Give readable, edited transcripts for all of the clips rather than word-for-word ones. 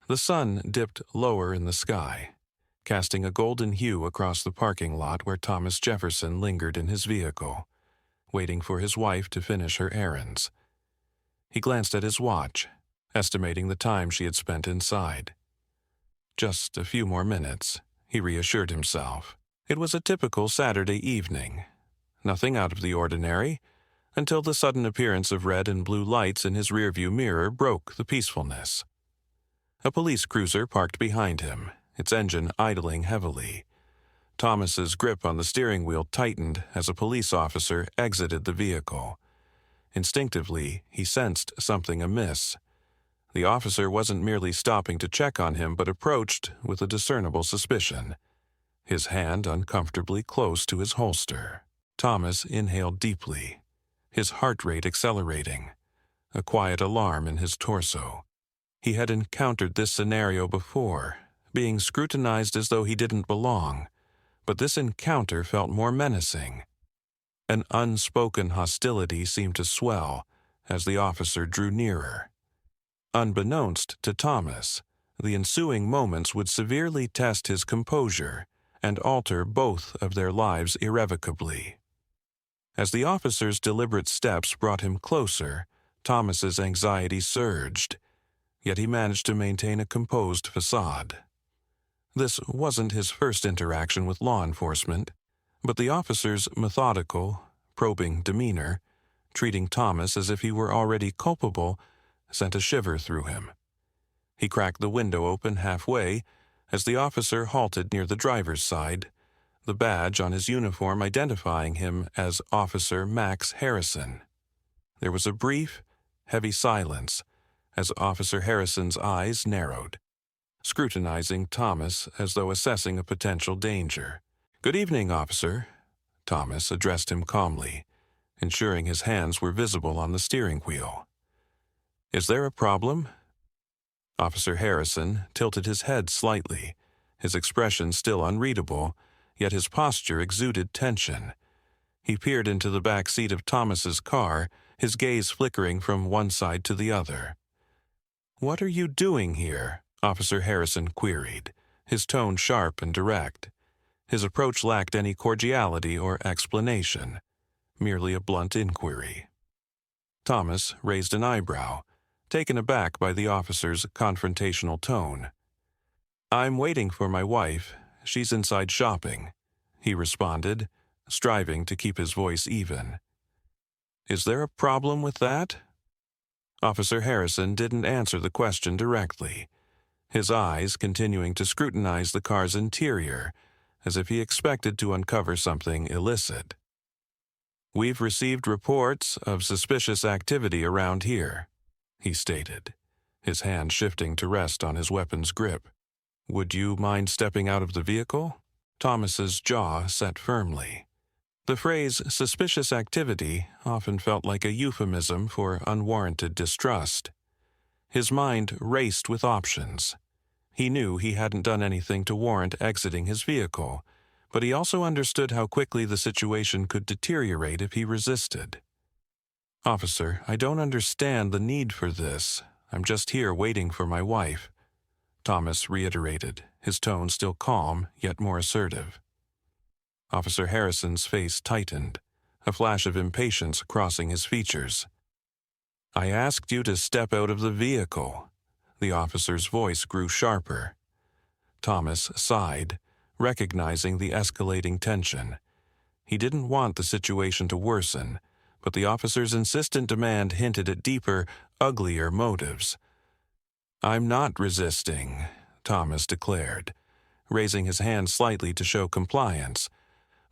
The sun dipped lower in the sky, casting a golden hue across the parking lot where Thomas Jefferson lingered in his vehicle, waiting for his wife to finish her errands. He glanced at his watch, estimating the time she had spent inside. Just a few more minutes, he reassured himself. It was a typical Saturday evening. Nothing out of the ordinary, until the sudden appearance of red and blue lights in his rearview mirror broke the peacefulness. A police cruiser parked behind him, its engine idling heavily. Thomas's grip on the steering wheel tightened as a police officer exited the vehicle. Instinctively, he sensed something amiss. The officer wasn't merely stopping to check on him, but approached with a discernible suspicion, his hand uncomfortably close to his holster. Thomas inhaled deeply, his heart rate accelerating, a quiet alarm in his torso. He had encountered this scenario before, being scrutinized as though he didn't belong, but this encounter felt more menacing. An unspoken hostility seemed to swell as the officer drew nearer. Unbeknownst to Thomas, the ensuing moments would severely test his composure and alter both of their lives irrevocably. As the officer's deliberate steps brought him closer, Thomas's anxiety surged, yet he managed to maintain a composed facade. This wasn't his first interaction with law enforcement, but the officer's methodical, probing demeanor, treating Thomas as if he were already culpable, sent a shiver through him. He cracked the window open halfway as the officer halted near the driver's side, the badge on his uniform identifying him as Officer Max Harrison. There was a brief, heavy silence as Officer Harrison's eyes narrowed, scrutinizing Thomas as though assessing a potential danger. "Good evening, officer," Thomas addressed him calmly, ensuring his hands were visible on the steering wheel. "Is there a problem?" Officer Harrison tilted his head slightly, his expression still unreadable, yet his posture exuded tension. He peered into the back seat of Thomas's car, his gaze flickering from one side to the other. "What are you doing here?" Officer Harrison queried, his tone sharp and direct. His approach lacked any cordiality or explanation, merely a blunt inquiry. Thomas raised an eyebrow, taken aback by the officer's confrontational tone. "I'm waiting for my wife. She's inside shopping," he responded, striving to keep his voice even. "Is there a problem with that?" Officer Harrison didn't answer the question directly, his eyes continuing to scrutinize the car's interior, as if he expected to uncover something illicit. "We've received reports of suspicious activity around here," he stated, his hand shifting to rest on his weapon's grip. "Would you mind stepping out of the vehicle?" Thomas's jaw set firmly. The phrase suspicious activity often felt like a euphemism for unwarranted distrust. His mind raced with options. He knew he hadn't done anything to warrant exiting his vehicle, but he also understood how quickly the situation could deteriorate if he resisted. "Officer, I don't understand the need for this. I'm just here waiting for my wife," Thomas reiterated, his tone still calm yet more assertive. Officer Harrison's face tightened, a flash of impatience crossing his features. "I asked you to step out of the vehicle." The officer's voice grew sharper. Thomas sighed, recognizing the escalating tension. He didn't want the situation to worsen, but the officer's insistent demand hinted at deeper, uglier motives. "I'm not resisting," Thomas declared, raising his hand slightly to show compliance.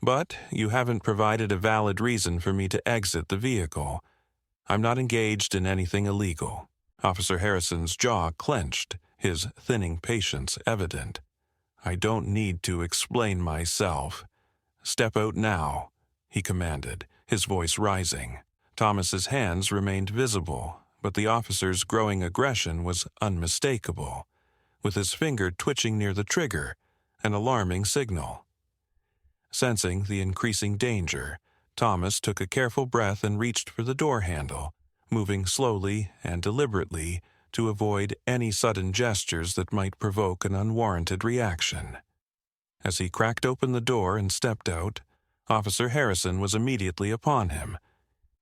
"But you haven't provided a valid reason for me to exit the vehicle. I'm not engaged in anything illegal." Officer Harrison's jaw clenched, his thinning patience evident. "I don't need to explain myself. Step out now," he commanded, his voice rising. Thomas's hands remained visible, but the officer's growing aggression was unmistakable, with his finger twitching near the trigger, an alarming signal. Sensing the increasing danger, Thomas took a careful breath and reached for the door handle, moving slowly and deliberately to avoid any sudden gestures that might provoke an unwarranted reaction. As he cracked open the door and stepped out, Officer Harrison was immediately upon him.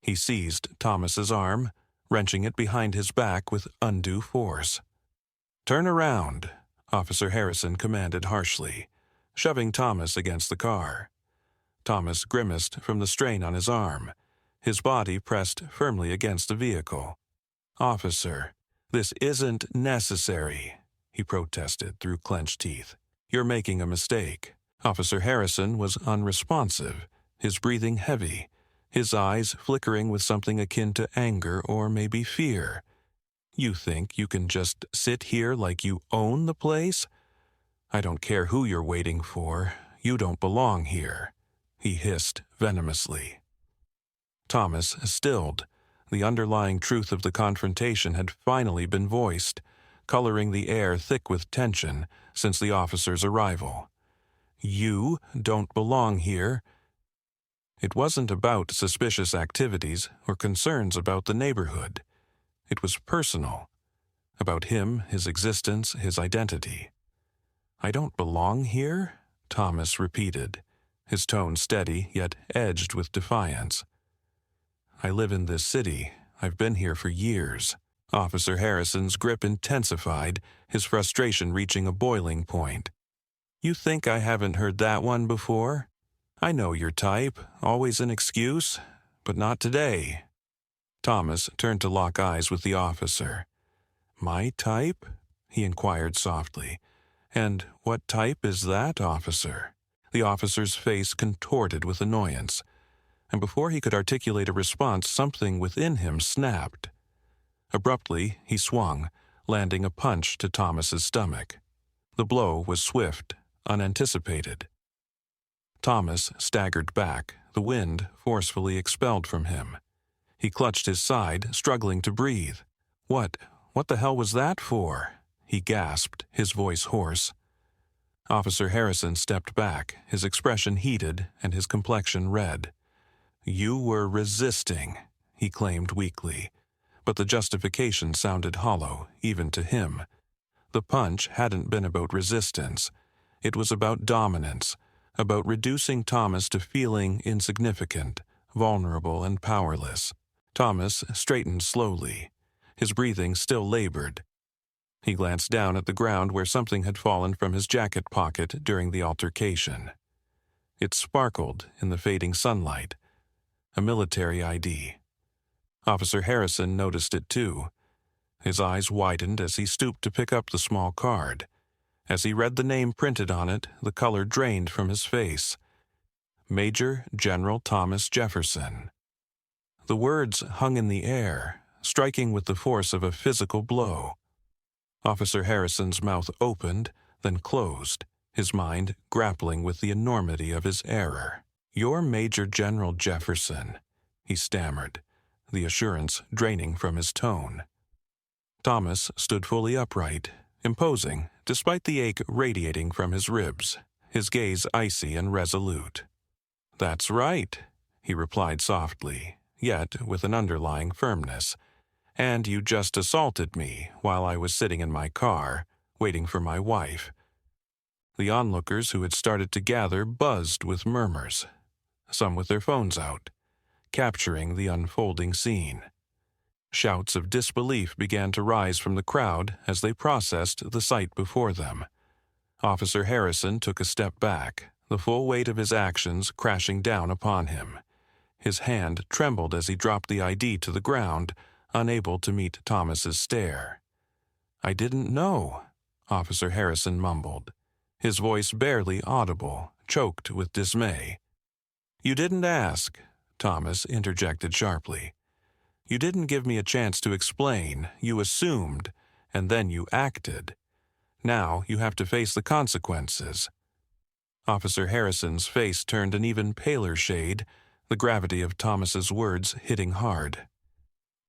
He seized Thomas's arm, wrenching it behind his back with undue force. "Turn around," Officer Harrison commanded harshly, shoving Thomas against the car. Thomas grimaced from the strain on his arm, his body pressed firmly against the vehicle. "Officer, this isn't necessary," he protested through clenched teeth. "You're making a mistake." Officer Harrison was unresponsive, his breathing heavy, his eyes flickering with something akin to anger or maybe fear. "You think you can just sit here like you own the place? I don't care who you're waiting for. You don't belong here," he hissed venomously. Thomas stilled. The underlying truth of the confrontation had finally been voiced, coloring the air thick with tension since the officer's arrival. "You don't belong here." It wasn't about suspicious activities or concerns about the neighborhood. It was personal, about him, his existence, his identity. "I don't belong here?" Thomas repeated, his tone steady yet edged with defiance. "I live in this city. I've been here for years." Officer Harrison's grip intensified, his frustration reaching a boiling point. "You think I haven't heard that one before? I know your type, always an excuse, but not today." Thomas turned to lock eyes with the officer. "My type?" he inquired softly. "And what type is that, officer?" The officer's face contorted with annoyance, and before he could articulate a response, something within him snapped. Abruptly, he swung, landing a punch to Thomas's stomach. The blow was swift, unanticipated. Thomas staggered back, the wind forcefully expelled from him. He clutched his side, struggling to breathe. What the hell was that for?" he gasped, his voice hoarse. Officer Harrison stepped back, his expression heated and his complexion red. "You were resisting," he claimed weakly, but the justification sounded hollow, even to him. The punch hadn't been about resistance. It was about dominance, about reducing Thomas to feeling insignificant, vulnerable, and powerless. Thomas straightened slowly, his breathing still labored. He glanced down at the ground where something had fallen from his jacket pocket during the altercation. It sparkled in the fading sunlight. A military ID. Officer Harrison noticed it too. His eyes widened as he stooped to pick up the small card. As he read the name printed on it, the color drained from his face. Major General Thomas Jefferson. The words hung in the air, striking with the force of a physical blow. Officer Harrison's mouth opened, then closed, his mind grappling with the enormity of his error. "You're Major General Jefferson," he stammered, the assurance draining from his tone. Thomas stood fully upright, imposing, despite the ache radiating from his ribs, his gaze icy and resolute. "That's right," he replied softly, yet with an underlying firmness. "And you just assaulted me while I was sitting in my car, waiting for my wife." The onlookers who had started to gather buzzed with murmurs, some with their phones out, capturing the unfolding scene. Shouts of disbelief began to rise from the crowd as they processed the sight before them. Officer Harrison took a step back, the full weight of his actions crashing down upon him. His hand trembled as he dropped the ID to the ground, unable to meet Thomas's stare. "I didn't know," Officer Harrison mumbled, his voice barely audible, choked with dismay. "You didn't ask," Thomas interjected sharply. "You didn't give me a chance to explain. You assumed, and then you acted. Now you have to face the consequences." Officer Harrison's face turned an even paler shade, the gravity of Thomas's words hitting hard.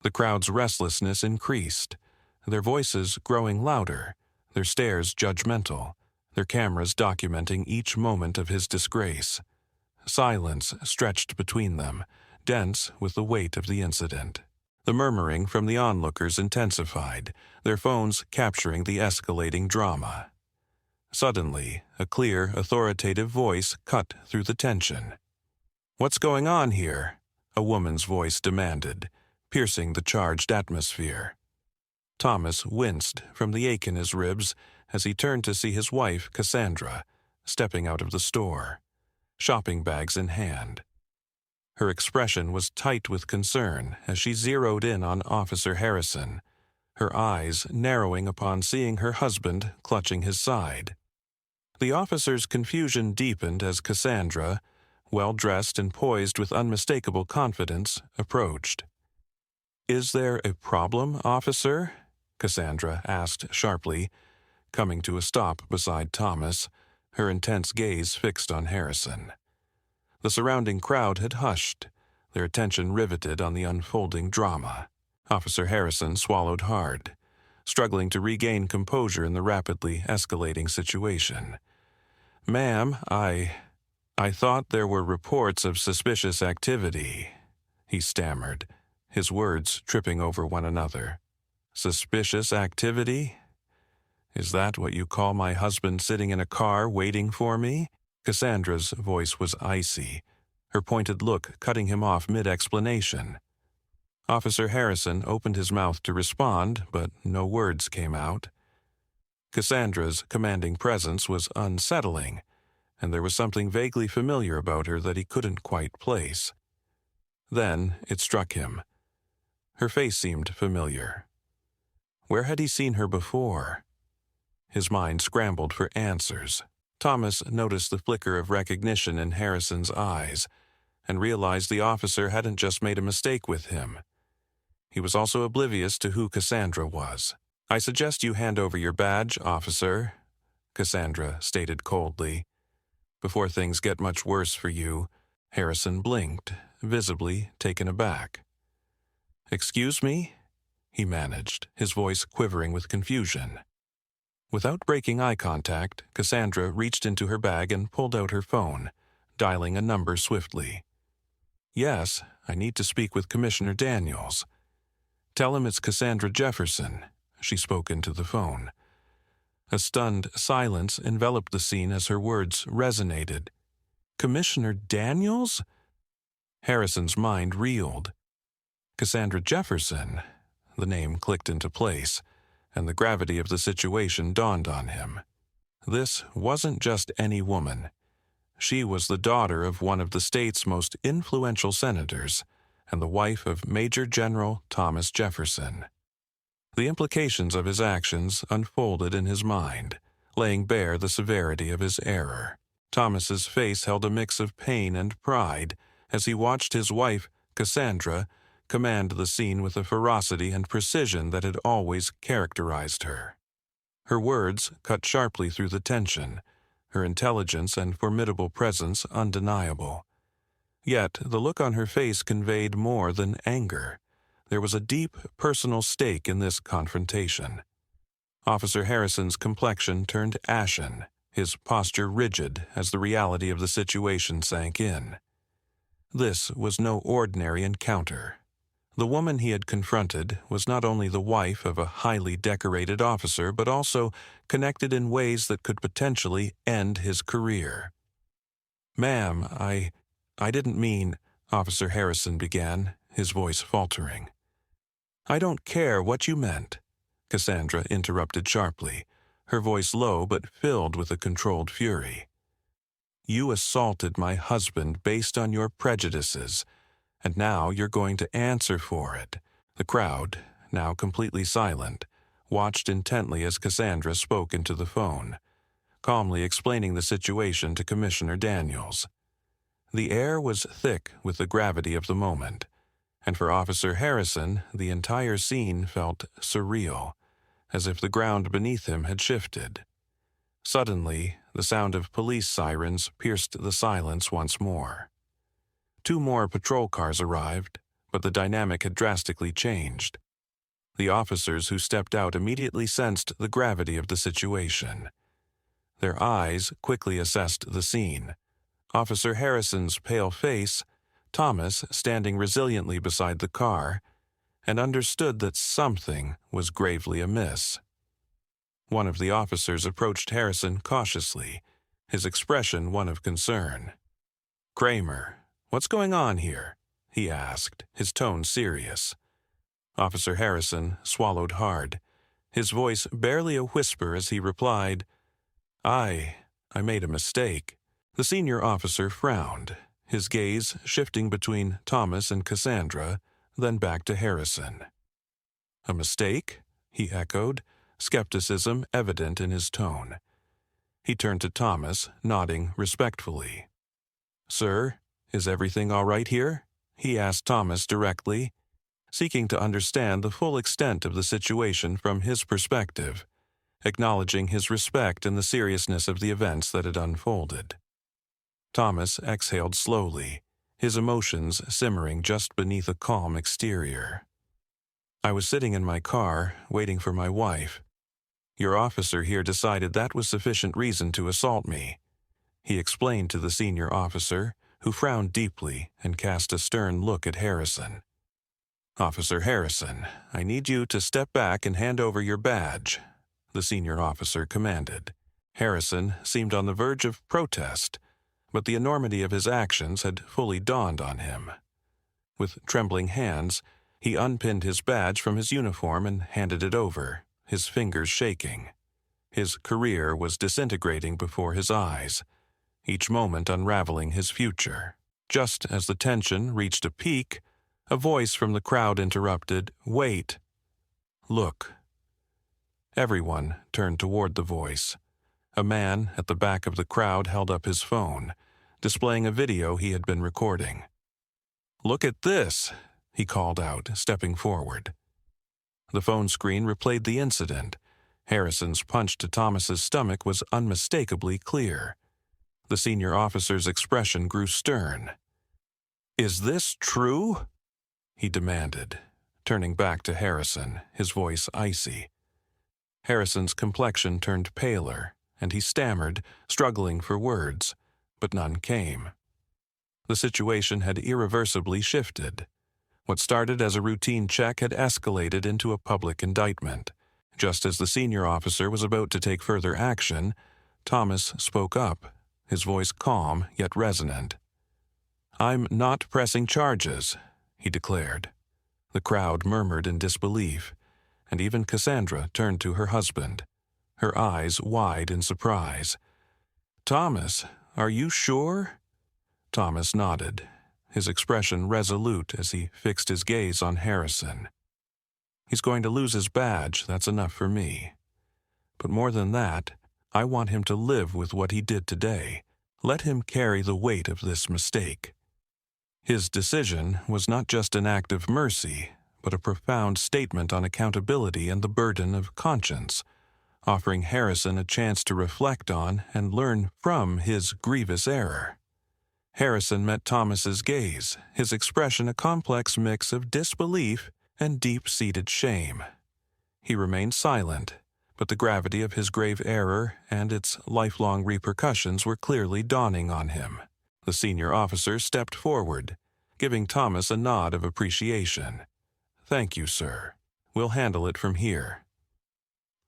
The crowd's restlessness increased, their voices growing louder, their stares judgmental, their cameras documenting each moment of his disgrace. Silence stretched between them, dense with the weight of the incident. The murmuring from the onlookers intensified, their phones capturing the escalating drama. Suddenly, a clear, authoritative voice cut through the tension. "What's going on here?" a woman's voice demanded, piercing the charged atmosphere. Thomas winced from the ache in his ribs as he turned to see his wife, Cassandra, stepping out of the store, shopping bags in hand. Her expression was tight with concern as she zeroed in on Officer Harrison, her eyes narrowing upon seeing her husband clutching his side. The officer's confusion deepened as Cassandra, well-dressed and poised with unmistakable confidence, approached. "Is there a problem, officer?" Cassandra asked sharply, coming to a stop beside Thomas, her intense gaze fixed on Harrison. The surrounding crowd had hushed, their attention riveted on the unfolding drama. Officer Harrison swallowed hard, struggling to regain composure in the rapidly escalating situation. "Ma'am, I thought there were reports of suspicious activity," he stammered, his words tripping over one another. "Suspicious activity? Is that what you call my husband sitting in a car waiting for me?" Cassandra's voice was icy, her pointed look cutting him off mid-explanation. Officer Harrison opened his mouth to respond, but no words came out. Cassandra's commanding presence was unsettling, and there was something vaguely familiar about her that he couldn't quite place. Then it struck him. Her face seemed familiar. Where had he seen her before? His mind scrambled for answers. Thomas noticed the flicker of recognition in Harrison's eyes and realized the officer hadn't just made a mistake with him. He was also oblivious to who Cassandra was. "I suggest you hand over your badge, officer," Cassandra stated coldly. "Before things get much worse for you." Harrison blinked, visibly taken aback. "Excuse me?" he managed, his voice quivering with confusion. Without breaking eye contact, Cassandra reached into her bag and pulled out her phone, dialing a number swiftly. "Yes, I need to speak with Commissioner Daniels." "Tell him it's Cassandra Jefferson," she spoke into the phone. A stunned silence enveloped the scene as her words resonated. "Commissioner Daniels?" Harrison's mind reeled. Cassandra Jefferson. The name clicked into place, and the gravity of the situation dawned on him. This wasn't just any woman. She was the daughter of one of the state's most influential senators and the wife of Major General Thomas Jefferson. The implications of his actions unfolded in his mind, laying bare the severity of his error. Thomas's face held a mix of pain and pride as he watched his wife, Cassandra, command the scene with a ferocity and precision that had always characterized her. Her words cut sharply through the tension, her intelligence and formidable presence undeniable. Yet the look on her face conveyed more than anger. There was a deep personal stake in this confrontation. Officer Harrison's complexion turned ashen, his posture rigid as the reality of the situation sank in. This was no ordinary encounter. The woman he had confronted was not only the wife of a highly decorated officer, but also connected in ways that could potentially end his career. "Ma'am, I didn't mean," Officer Harrison began, his voice faltering. "I don't care what you meant," Cassandra interrupted sharply, her voice low but filled with a controlled fury. "You assaulted my husband based on your prejudices, and now you're going to answer for it." The crowd, now completely silent, watched intently as Cassandra spoke into the phone, calmly explaining the situation to Commissioner Daniels. The air was thick with the gravity of the moment, and for Officer Harrison, the entire scene felt surreal, as if the ground beneath him had shifted. Suddenly, the sound of police sirens pierced the silence once more. 2 more patrol cars arrived, but the dynamic had drastically changed. The officers who stepped out immediately sensed the gravity of the situation. Their eyes quickly assessed the scene. Officer Harrison's pale face, Thomas standing resiliently beside the car, and understood that something was gravely amiss. One of the officers approached Harrison cautiously, his expression one of concern. "Kramer, what's going on here?" he asked, his tone serious. Officer Harrison swallowed hard, his voice barely a whisper as he replied, I made a mistake." The senior officer frowned, his gaze shifting between Thomas and Cassandra, then back to Harrison. "A mistake?" he echoed, skepticism evident in his tone. He turned to Thomas, nodding respectfully. "Sir, is everything all right here?" he asked Thomas directly, seeking to understand the full extent of the situation from his perspective, acknowledging his respect and the seriousness of the events that had unfolded. Thomas exhaled slowly, his emotions simmering just beneath a calm exterior. "I was sitting in my car, waiting for my wife. Your officer here decided that was sufficient reason to assault me," he explained to the senior officer, who frowned deeply and cast a stern look at Harrison. "Officer Harrison, I need you to step back and hand over your badge," the senior officer commanded. Harrison seemed on the verge of protest, but the enormity of his actions had fully dawned on him. With trembling hands, he unpinned his badge from his uniform and handed it over, his fingers shaking. His career was disintegrating before his eyes, each moment unraveling his future. Just as the tension reached a peak, a voice from the crowd interrupted, "Wait! Look!" Everyone turned toward the voice. A man at the back of the crowd held up his phone, displaying a video he had been recording. "Look at this!" he called out, stepping forward. The phone screen replayed the incident. Harrison's punch to Thomas's stomach was unmistakably clear. The senior officer's expression grew stern. "Is this true?" he demanded, turning back to Harrison, his voice icy. Harrison's complexion turned paler, and he stammered, struggling for words, but none came. The situation had irreversibly shifted. What started as a routine check had escalated into a public indictment. Just as the senior officer was about to take further action, Thomas spoke up, his voice calm yet resonant. "I'm not pressing charges," he declared. The crowd murmured in disbelief, and even Cassandra turned to her husband, her eyes wide in surprise. "Thomas, are you sure?" Thomas nodded, his expression resolute as he fixed his gaze on Harrison. "He's going to lose his badge, that's enough for me. But more than that, I want him to live with what he did today. Let him carry the weight of this mistake." His decision was not just an act of mercy, but a profound statement on accountability and the burden of conscience, offering Harrison a chance to reflect on and learn from his grievous error. Harrison met Thomas's gaze, his expression a complex mix of disbelief and deep-seated shame. He remained silent, but the gravity of his grave error and its lifelong repercussions were clearly dawning on him. The senior officer stepped forward, giving Thomas a nod of appreciation. "Thank you, sir. We'll handle it from here."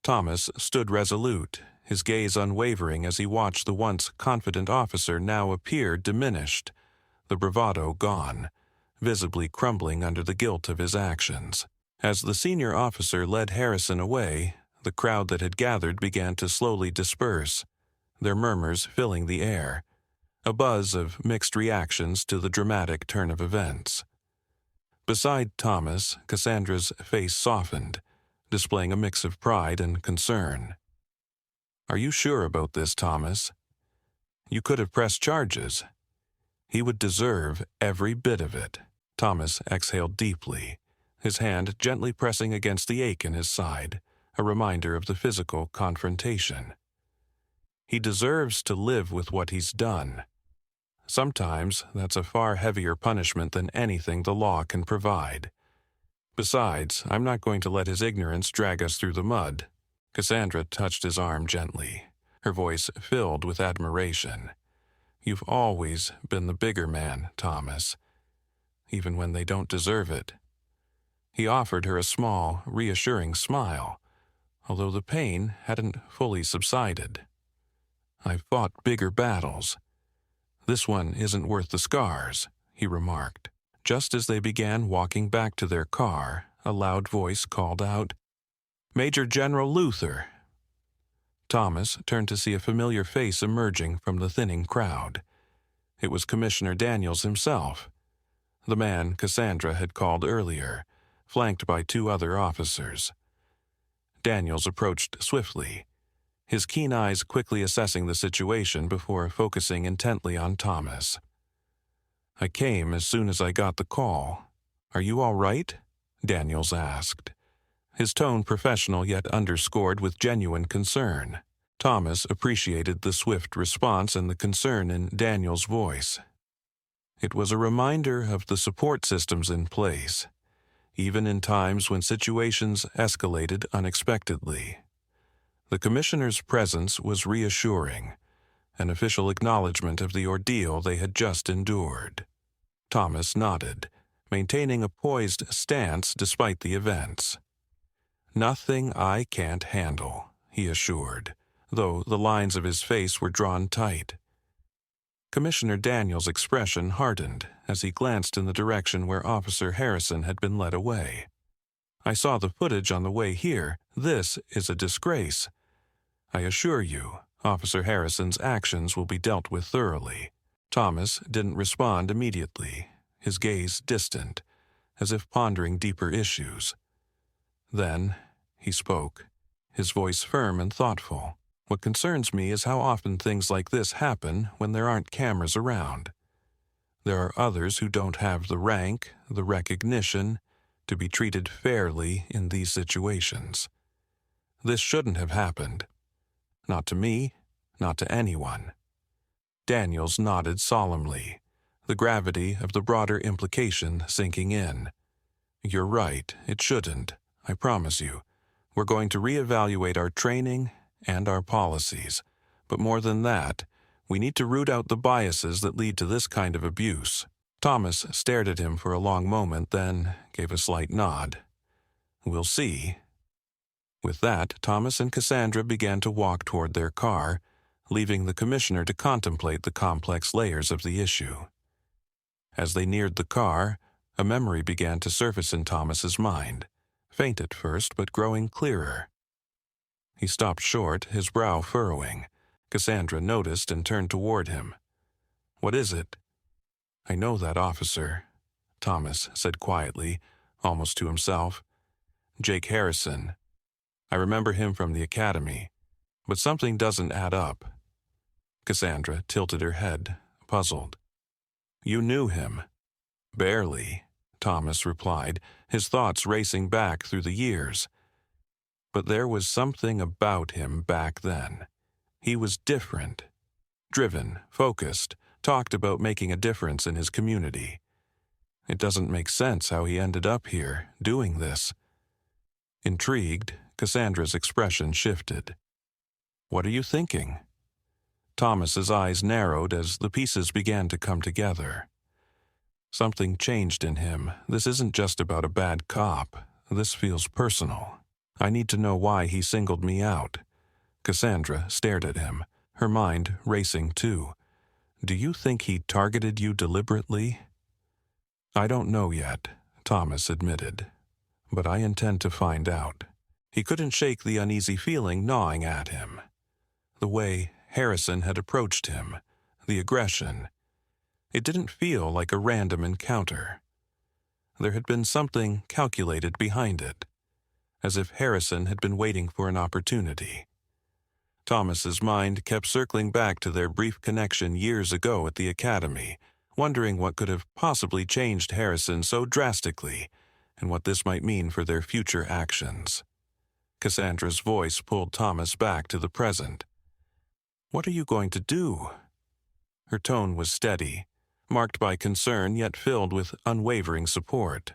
Thomas stood resolute, his gaze unwavering as he watched the once confident officer now appear diminished, the bravado gone, visibly crumbling under the guilt of his actions. As the senior officer led Harrison away, the crowd that had gathered began to slowly disperse, their murmurs filling the air, a buzz of mixed reactions to the dramatic turn of events. Beside Thomas, Cassandra's face softened, displaying a mix of pride and concern. "Are you sure about this, Thomas? You could have pressed charges." "He would deserve every bit of it." Thomas exhaled deeply, his hand gently pressing against the ache in his side, a reminder of the physical confrontation. "He deserves to live with what he's done. Sometimes that's a far heavier punishment than anything the law can provide. Besides, I'm not going to let his ignorance drag us through the mud." Cassandra touched his arm gently, her voice filled with admiration. "You've always been the bigger man, Thomas, even when they don't deserve it." He offered her a small, reassuring smile, although the pain hadn't fully subsided. "I've fought bigger battles. This one isn't worth the scars," he remarked. Just as they began walking back to their car, a loud voice called out, "Major General Luther!" Thomas turned to see a familiar face emerging from the thinning crowd. It was Commissioner Daniels himself, the man Cassandra had called earlier, flanked by 2 other officers. Daniels approached swiftly, his keen eyes quickly assessing the situation before focusing intently on Thomas. "I came as soon as I got the call. Are you all right?" Daniels asked, his tone professional yet underscored with genuine concern. Thomas appreciated the swift response and the concern in Daniels' voice. It was a reminder of the support systems in place, even in times when situations escalated unexpectedly. The commissioner's presence was reassuring, an official acknowledgement of the ordeal they had just endured. Thomas nodded, maintaining a poised stance despite the events. "Nothing I can't handle," he assured, though the lines of his face were drawn tight. Commissioner Daniels' expression hardened as he glanced in the direction where Officer Harrison had been led away. "I saw the footage on the way here. This is a disgrace. I assure you, Officer Harrison's actions will be dealt with thoroughly." Thomas didn't respond immediately, his gaze distant, as if pondering deeper issues. Then he spoke, his voice firm and thoughtful. "What concerns me is how often things like this happen when there aren't cameras around. There are others who don't have the rank, the recognition, to be treated fairly in these situations. This shouldn't have happened. Not to me, not to anyone." Daniels nodded solemnly, the gravity of the broader implication sinking in. "You're right, it shouldn't, I promise you. We're going to reevaluate our training and our policies. But more than that, we need to root out the biases that lead to this kind of abuse." Thomas stared at him for a long moment, then gave a slight nod. "We'll see." With that, Thomas and Cassandra began to walk toward their car, leaving the commissioner to contemplate the complex layers of the issue. As they neared the car, a memory began to surface in Thomas's mind, faint at first but growing clearer. He stopped short, his brow furrowing. Cassandra noticed and turned toward him. "What is it?" "I know that officer," Thomas said quietly, almost to himself. "Jake Harrison. I remember him from the academy, but something doesn't add up." Cassandra tilted her head, puzzled. "You knew him?" "Barely," Thomas replied, his thoughts racing back through the years. "But there was something about him back then. He was different. Driven, focused, talked about making a difference in his community. It doesn't make sense how he ended up here, doing this." Intrigued, Cassandra's expression shifted. "What are you thinking?" Thomas's eyes narrowed as the pieces began to come together. "Something changed in him. This isn't just about a bad cop. This feels personal. I need to know why he singled me out." Cassandra stared at him, her mind racing too. "Do you think he targeted you deliberately?" "I don't know yet," Thomas admitted, "but I intend to find out." He couldn't shake the uneasy feeling gnawing at him. The way Harrison had approached him, the aggression. It didn't feel like a random encounter. There had been something calculated behind it, as if Harrison had been waiting for an opportunity. Thomas's mind kept circling back to their brief connection years ago at the academy, wondering what could have possibly changed Harrison so drastically and what this might mean for their future actions. Cassandra's voice pulled Thomas back to the present. "What are you going to do?" Her tone was steady, marked by concern yet filled with unwavering support.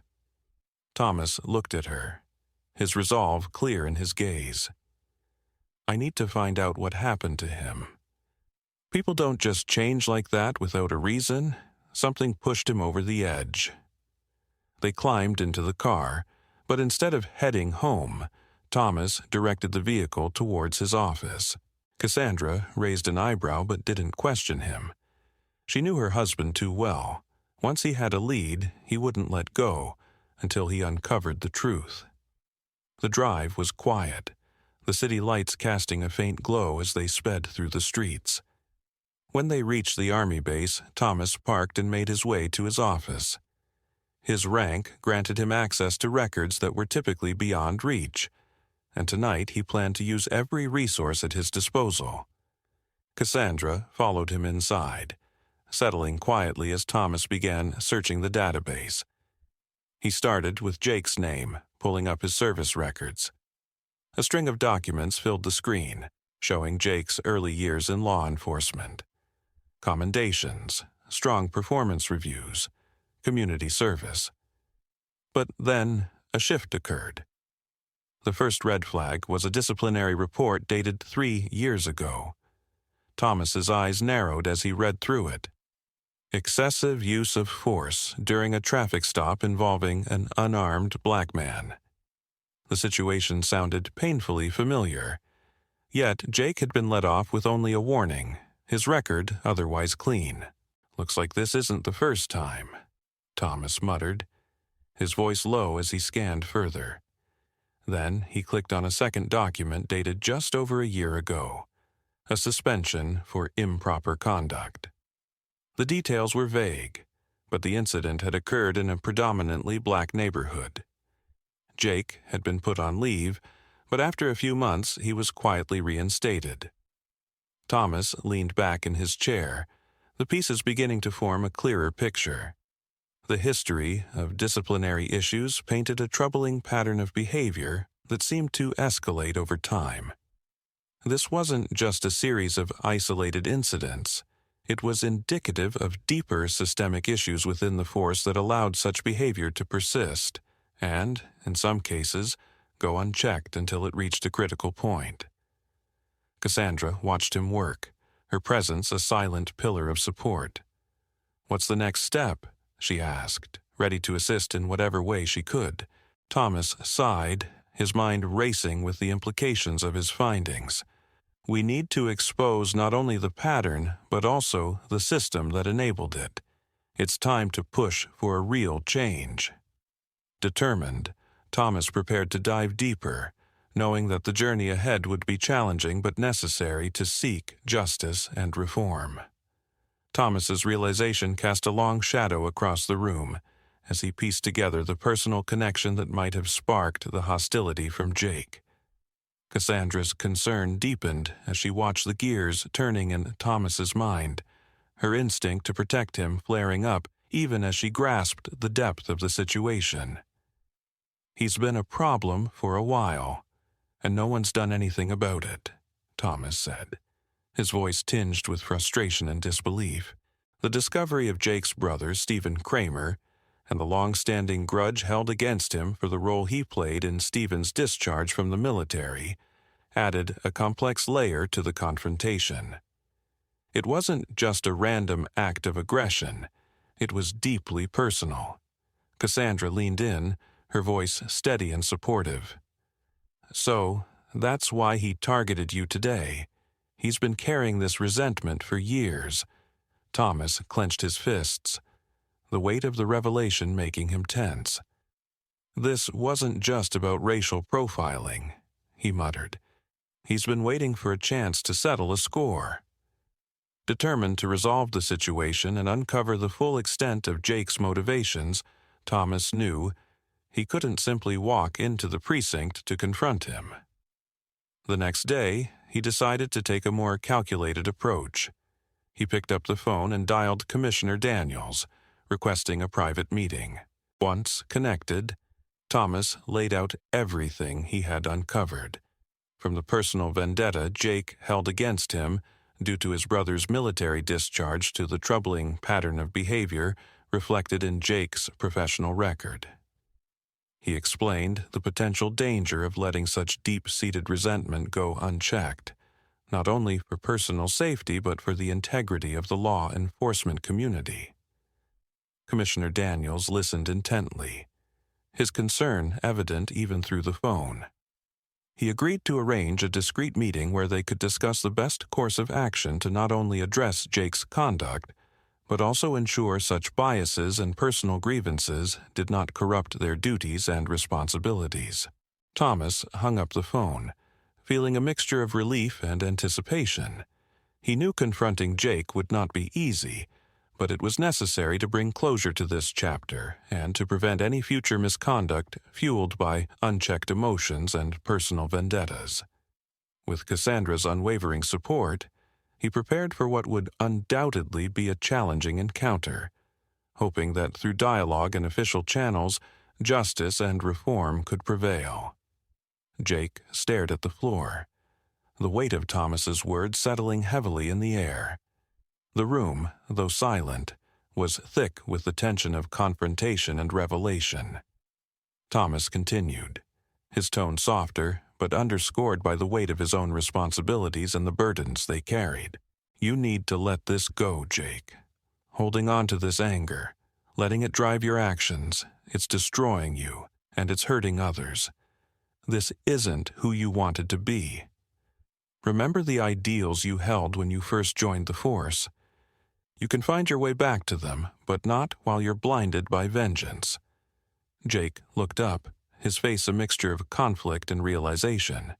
Thomas looked at her, his resolve clear in his gaze. "I need to find out what happened to him. People don't just change like that without a reason. Something pushed him over the edge." They climbed into the car, But instead of heading home, Thomas directed the vehicle towards his office. Cassandra raised an eyebrow but didn't question him. She knew her husband too well. Once he had a lead, he wouldn't let go until he uncovered the truth. The drive was quiet, the city lights casting a faint glow as they sped through the streets. When they reached the army base, Thomas parked and made his way to his office. His rank granted him access to records that were typically beyond reach, and tonight he planned to use every resource at his disposal. Cassandra followed him inside, settling quietly as Thomas began searching the database. He started with Jake's name, pulling up his service records. A string of documents filled the screen, showing Jake's early years in law enforcement. Commendations, strong performance reviews, community service. But then a shift occurred. The first red flag was a disciplinary report dated 3 years ago. Thomas's eyes narrowed as he read through it. Excessive use of force during a traffic stop involving an unarmed black man. The situation sounded painfully familiar. Yet Jake had been let off with only a warning, his record otherwise clean. "Looks like this isn't the first time," Thomas muttered, his voice low as he scanned further. Then he clicked on a second document dated just over a year ago, a suspension for improper conduct. The details were vague, but the incident had occurred in a predominantly black neighborhood. Jake had been put on leave, but after a few months he was quietly reinstated. Thomas leaned back in his chair, the pieces beginning to form a clearer picture. The history of disciplinary issues painted a troubling pattern of behavior that seemed to escalate over time. This wasn't just a series of isolated incidents. It was indicative of deeper systemic issues within the force that allowed such behavior to persist and, in some cases, go unchecked until it reached a critical point. Cassandra watched him work, her presence a silent pillar of support. "What's the next step?" she asked, ready to assist in whatever way she could. Thomas sighed, his mind racing with the implications of his findings. "We need to expose not only the pattern, but also the system that enabled it. It's time to push for a real change." Determined, Thomas prepared to dive deeper, knowing that the journey ahead would be challenging but necessary to seek justice and reform. Thomas's realization cast a long shadow across the room as he pieced together the personal connection that might have sparked the hostility from Jake. Cassandra's concern deepened as she watched the gears turning in Thomas's mind, her instinct to protect him flaring up even as she grasped the depth of the situation. "He's been a problem for a while, and no one's done anything about it," Thomas said, his voice tinged with frustration and disbelief. The discovery of Jake's brother, Stephen Kramer, and the long-standing grudge held against him for the role he played in Stephen's discharge from the military added a complex layer to the confrontation. It wasn't just a random act of aggression. It was deeply personal. Cassandra leaned in, her voice steady and supportive. "So, that's why he targeted you today. He's been carrying this resentment for years." Thomas clenched his fists, the weight of the revelation making him tense. "This wasn't just about racial profiling," he muttered. "He's been waiting for a chance to settle a score." Determined to resolve the situation and uncover the full extent of Jake's motivations, Thomas knew he couldn't simply walk into the precinct to confront him. The next day, he decided to take a more calculated approach. He picked up the phone and dialed Commissioner Daniels, requesting a private meeting. Once connected, Thomas laid out everything he had uncovered, from the personal vendetta Jake held against him due to his brother's military discharge to the troubling pattern of behavior reflected in Jake's professional record. He explained the potential danger of letting such deep-seated resentment go unchecked, not only for personal safety but for the integrity of the law enforcement community. Commissioner Daniels listened intently, his concern evident even through the phone. He agreed to arrange a discreet meeting where they could discuss the best course of action to not only address Jake's conduct, but also ensure such biases and personal grievances did not corrupt their duties and responsibilities. Thomas hung up the phone, feeling a mixture of relief and anticipation. He knew confronting Jake would not be easy, but it was necessary to bring closure to this chapter and to prevent any future misconduct fueled by unchecked emotions and personal vendettas. With Cassandra's unwavering support, he prepared for what would undoubtedly be a challenging encounter, hoping that through dialogue and official channels, justice and reform could prevail. Jake stared at the floor, the weight of Thomas's words settling heavily in the air. The room, though silent, was thick with the tension of confrontation and revelation. Thomas continued, his tone softer, but underscored by the weight of his own responsibilities and the burdens they carried. You need to let this go, Jake. Holding on to this anger, letting it drive your actions, it's destroying you, and it's hurting others. This isn't who you wanted to be. Remember the ideals you held when you first joined the force. You can find your way back to them, but not while you're blinded by vengeance. Jake looked up, his face a mixture of conflict and realization.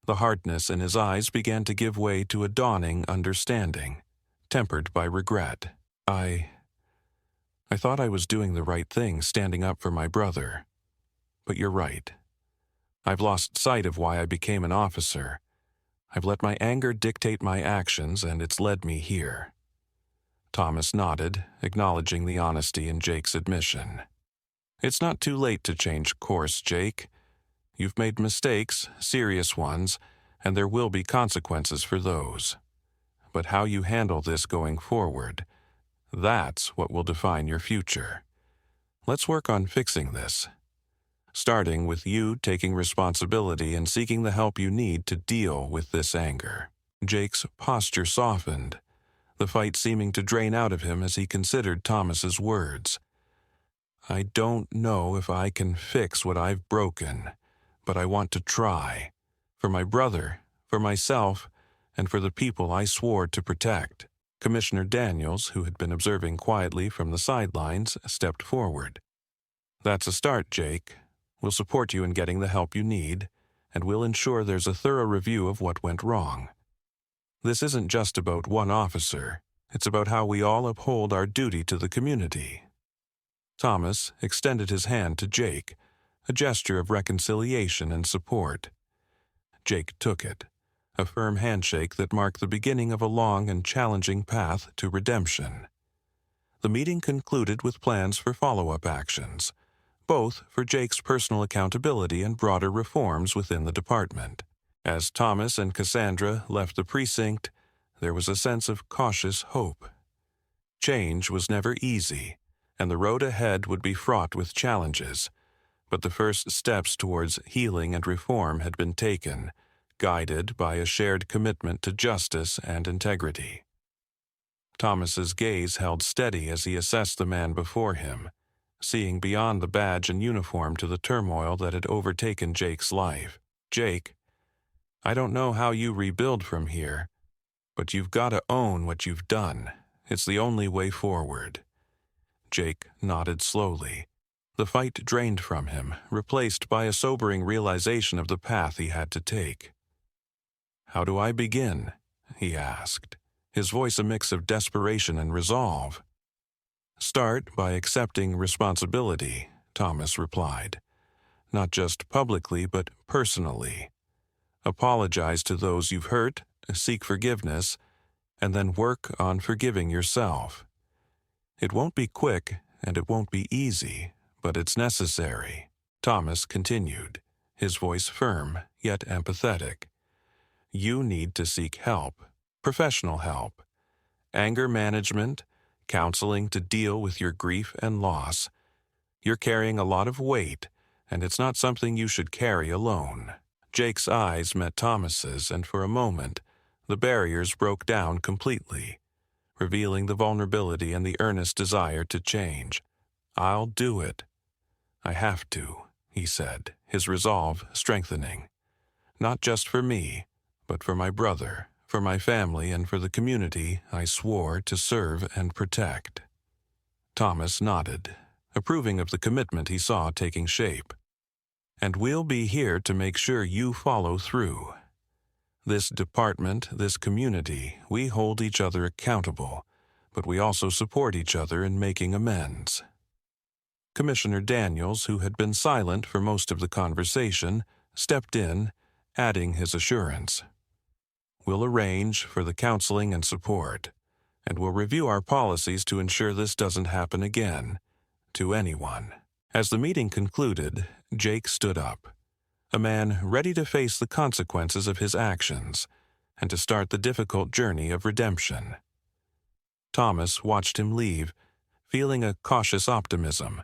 The hardness in his eyes began to give way to a dawning understanding, tempered by regret. I thought I was doing the right thing standing up for my brother. But you're right. I've lost sight of why I became an officer. I've let my anger dictate my actions, and it's led me here. Thomas nodded, acknowledging the honesty in Jake's admission. It's not too late to change course, Jake. You've made mistakes, serious ones, and there will be consequences for those. But how you handle this going forward, that's what will define your future. Let's work on fixing this, starting with you taking responsibility and seeking the help you need to deal with this anger. Jake's posture softened, the fight seeming to drain out of him as he considered Thomas's words. I don't know if I can fix what I've broken, but I want to try. For my brother, for myself, and for the people I swore to protect. Commissioner Daniels, who had been observing quietly from the sidelines, stepped forward. That's a start, Jake. We'll support you in getting the help you need, and we'll ensure there's a thorough review of what went wrong. This isn't just about one officer. It's about how we all uphold our duty to the community. Thomas extended his hand to Jake, a gesture of reconciliation and support. Jake took it, a firm handshake that marked the beginning of a long and challenging path to redemption. The meeting concluded with plans for follow-up actions, both for Jake's personal accountability and broader reforms within the department. As Thomas and Cassandra left the precinct, there was a sense of cautious hope. Change was never easy, and the road ahead would be fraught with challenges, but the first steps towards healing and reform had been taken, guided by a shared commitment to justice and integrity. Thomas's gaze held steady as he assessed the man before him, seeing beyond the badge and uniform to the turmoil that had overtaken Jake's life. Jake, I don't know how you rebuild from here, but you've got to own what you've done. It's the only way forward. Jake nodded slowly. The fight drained from him, replaced by a sobering realization of the path he had to take. How do I begin? He asked, his voice a mix of desperation and resolve. Start by accepting responsibility, Thomas replied. Not just publicly, but personally. Apologize to those you've hurt, seek forgiveness, and then work on forgiving yourself. It won't be quick, and it won't be easy, but it's necessary. Thomas continued, his voice firm, yet empathetic. You need to seek help, professional help. Anger management, counseling to deal with your grief and loss. You're carrying a lot of weight, and it's not something you should carry alone. Jake's eyes met Thomas's, and for a moment, the barriers broke down completely, revealing the vulnerability and the earnest desire to change. I'll do it. "I have to," he said, his resolve strengthening. "Not just for me, but for my brother, for my family, and for the community I swore to serve and protect." Thomas nodded, approving of the commitment he saw taking shape. "And we'll be here to make sure you follow through. This department, this community, we hold each other accountable, but we also support each other in making amends." Commissioner Daniels, who had been silent for most of the conversation, stepped in, adding his assurance. "We'll arrange for the counseling and support, and we'll review our policies to ensure this doesn't happen again, to anyone." As the meeting concluded, Jake stood up, a man ready to face the consequences of his actions and to start the difficult journey of redemption. Thomas watched him leave, feeling a cautious optimism.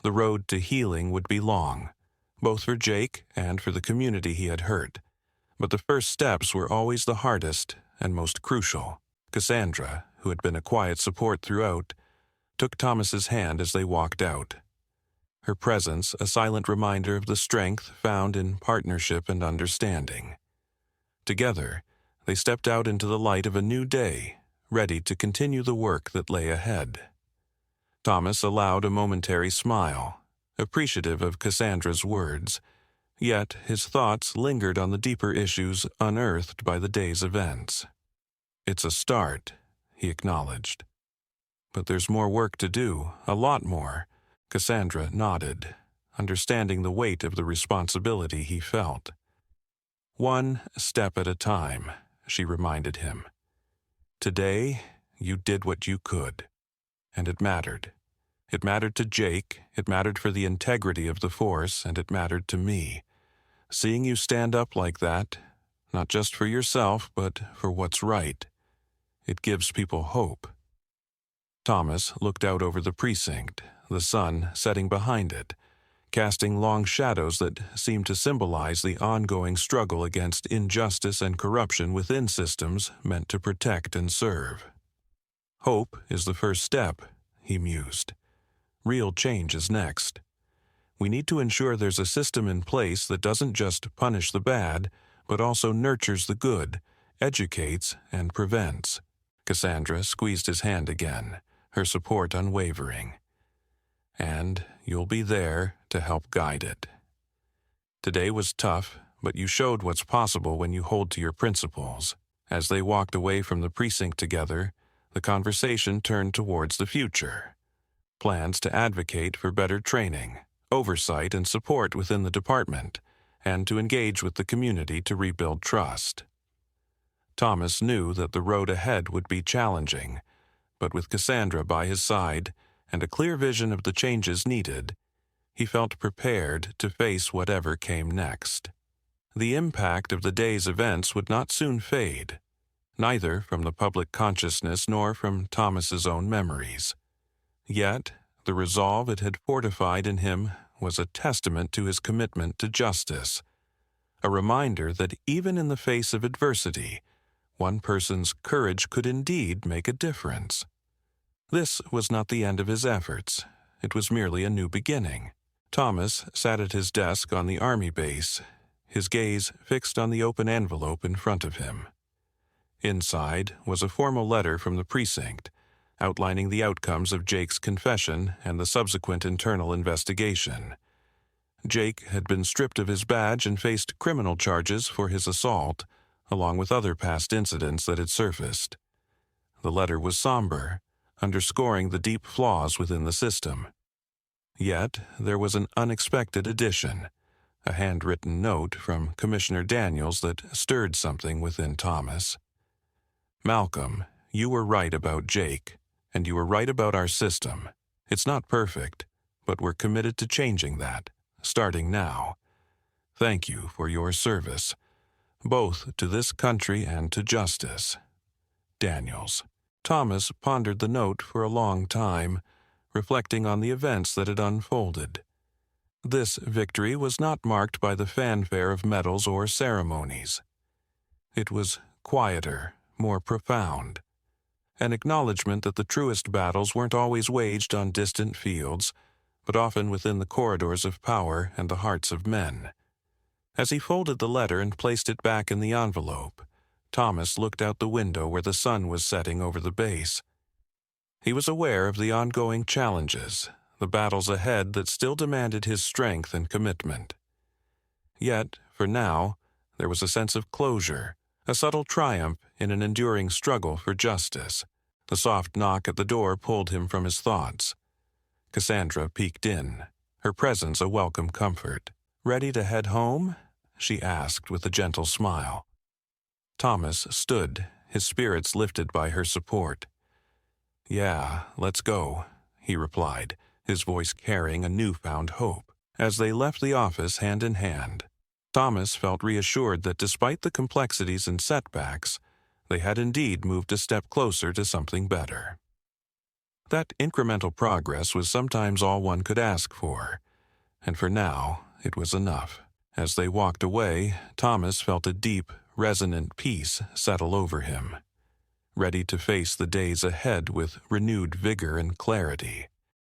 The road to healing would be long, both for Jake and for the community he had hurt, but the first steps were always the hardest and most crucial. Cassandra, who had been a quiet support throughout, took Thomas's hand as they walked out. Her presence a silent reminder of the strength found in partnership and understanding. Together, they stepped out into the light of a new day, ready to continue the work that lay ahead. Thomas allowed a momentary smile, appreciative of Cassandra's words, yet his thoughts lingered on the deeper issues unearthed by the day's events. "It's a start," he acknowledged. "But there's more work to do, a lot more." Cassandra nodded, understanding the weight of the responsibility he felt. "One step at a time," she reminded him. "Today, you did what you could, and it mattered. It mattered to Jake, it mattered for the integrity of the force, and it mattered to me. Seeing you stand up like that, not just for yourself, but for what's right, it gives people hope." Thomas looked out over the precinct, the sun setting behind it, casting long shadows that seemed to symbolize the ongoing struggle against injustice and corruption within systems meant to protect and serve. "Hope is the first step," he mused. "Real change is next. We need to ensure there's a system in place that doesn't just punish the bad, but also nurtures the good, educates, and prevents." Cassandra squeezed his hand again, her support unwavering. "And you'll be there to help guide it. Today was tough, but you showed what's possible when you hold to your principles." As they walked away from the precinct together, the conversation turned towards the future. Plans to advocate for better training, oversight, and support within the department, and to engage with the community to rebuild trust. Thomas knew that the road ahead would be challenging, but with Cassandra by his side and a clear vision of the changes needed, he felt prepared to face whatever came next. The impact of the day's events would not soon fade, neither from the public consciousness nor from Thomas's own memories. Yet, the resolve it had fortified in him was a testament to his commitment to justice, a reminder that even in the face of adversity, one person's courage could indeed make a difference. This was not the end of his efforts. It was merely a new beginning. Thomas sat at his desk on the army base, his gaze fixed on the open envelope in front of him. Inside was a formal letter from the precinct, outlining the outcomes of Jake's confession and the subsequent internal investigation. Jake had been stripped of his badge and faced criminal charges for his assault, along with other past incidents that had surfaced. The letter was somber, underscoring the deep flaws within the system. Yet there was an unexpected addition, a handwritten note from Commissioner Daniels that stirred something within Thomas. "Malcolm, you were right about Jake, and you were right about our system. It's not perfect, but we're committed to changing that, starting now. Thank you for your service, both to this country and to justice. Daniels." Thomas pondered the note for a long time, reflecting on the events that had unfolded. This victory was not marked by the fanfare of medals or ceremonies. It was quieter, more profound. An acknowledgement that the truest battles weren't always waged on distant fields, but often within the corridors of power and the hearts of men. As he folded the letter and placed it back in the envelope, Thomas looked out the window where the sun was setting over the base. He was aware of the ongoing challenges, the battles ahead that still demanded his strength and commitment. Yet, for now, there was a sense of closure, a subtle triumph in an enduring struggle for justice. The soft knock at the door pulled him from his thoughts. Cassandra peeked in, her presence a welcome comfort. "Ready to head home?" she asked with a gentle smile. Thomas stood, his spirits lifted by her support. "Yeah, let's go," he replied, his voice carrying a newfound hope. As they left the office hand in hand, Thomas felt reassured that despite the complexities and setbacks, they had indeed moved a step closer to something better. That incremental progress was sometimes all one could ask for, and for now it was enough. As they walked away, Thomas felt a deep, resonant peace settle over him, ready to face the days ahead with renewed vigor and clarity.